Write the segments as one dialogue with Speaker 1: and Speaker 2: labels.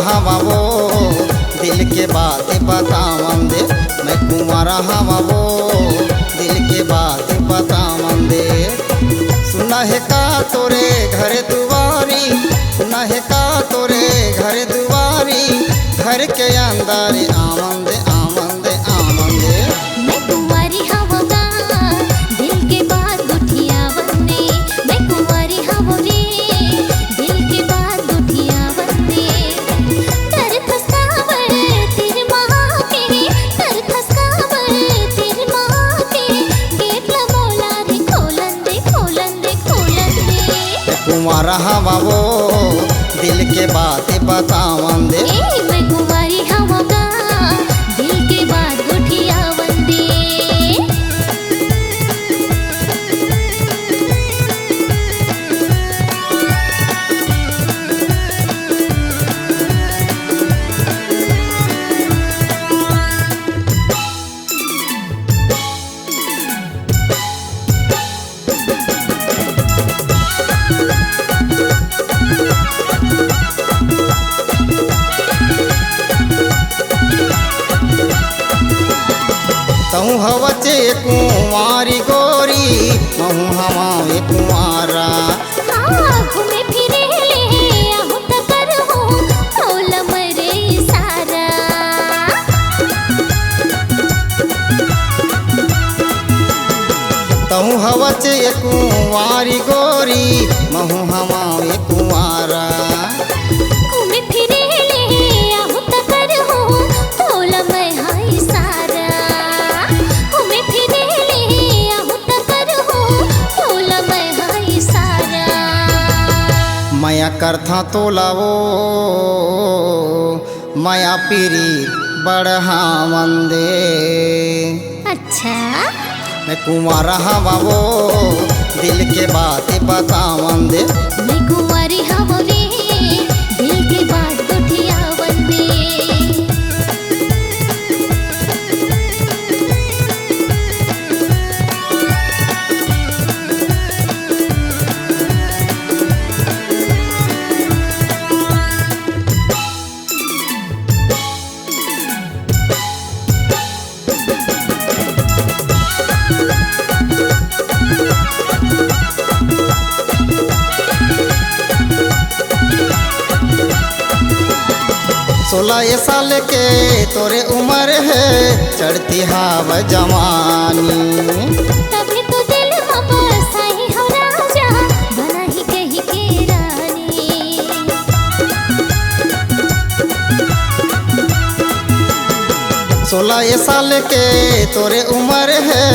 Speaker 1: हवा वो दिल के बात बतावन दे। मैं कुंवारा हवा वो दिल के बात बतावन दे। सुना है का तोरे घर दुआरी, सुना है का तोरे घर दुआरी, घर के अंदर आमन दे आमन दे आमन दे।
Speaker 2: मैं कुंवारी हवा दिल के बात गुठिया बंदे। मैं कुंवारी हवा रे दिल के बात गुठिया बंदे। तर थसकावर तेरे माँ के, तर थसकावर तेरे माँ के, गेट लगोला रे खोलन दे खोलन दे खोलन दे।
Speaker 1: कुंवारा हवा वो दिल के बात बतावन दे।
Speaker 2: मैं कुंवारी हवा दिल के बात गुठिया बंदे।
Speaker 1: तहु हवचे कुंवारी गोरी, महू हवा वे कुंवारा।
Speaker 2: घूमे फिरे ले आहू तकर हो तौल मरे सारा।
Speaker 1: तहु हवचे कुंवारी गोरी, महू हवा वे कुंवारा।
Speaker 2: घूमे फिरे ले आहू तकर हो तौल मैं हाय सारा। घूमे फिरे ले आहू तकर हो तौल मैं हाय सारा।
Speaker 1: माया करथा तोलावो माया पीरी बढ़ावन दे।
Speaker 2: अच्छा
Speaker 1: मैं कुंवारा हवा वो दिल के बात बतावन दे।
Speaker 2: मैं कुंवारी हवा रे दिल के बात गुठिया बंदे।
Speaker 1: सोलह साल के तोरे उम्र है, चढ़ती हाव जवानी।
Speaker 2: तभी तो दिल में बसाई हो राजा, बना ही कही के रानी।
Speaker 1: 16 साल के तोरे उम्र है,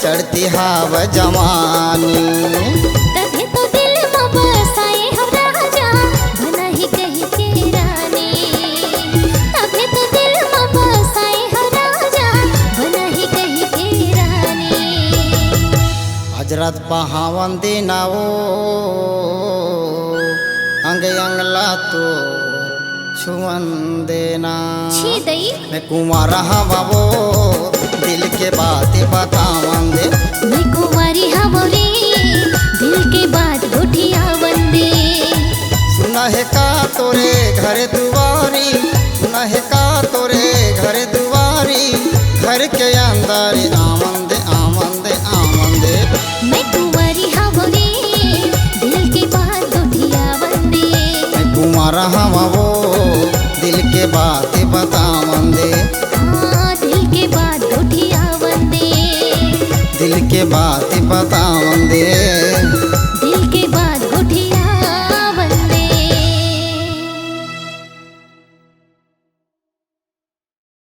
Speaker 1: चढ़ती हाव जवानी।
Speaker 2: तभी तो दिल में बसाई हो राजा, बना ही कही के रानी। तभी तो दिल में बसाई हो राजा, बना ही कही के रानी।
Speaker 1: हजरत पहावन दिनाओ अंग अंगला तो छुअन देना।
Speaker 2: छी दई
Speaker 1: मैं कुंवारा हवा वो दिल के बात बतावन दे।
Speaker 2: मैं कुंवारी हवा रे दिल के बात गुठिया बंदे।
Speaker 1: सुना है का तोरे घर दुआरी, सुना है का तोरे घर दुआरी, घर के अंदर आमन दे आमन दे आमन दे।
Speaker 2: मैं कुंवारी हवा रे दिल के बात गुठिया बंदे।
Speaker 1: मैं कुंवारा हवा वो दिल के बात बतावन दे।
Speaker 2: हाँ दिल के बात गुठिया बंदे।
Speaker 1: दिल के बात बतावन दे।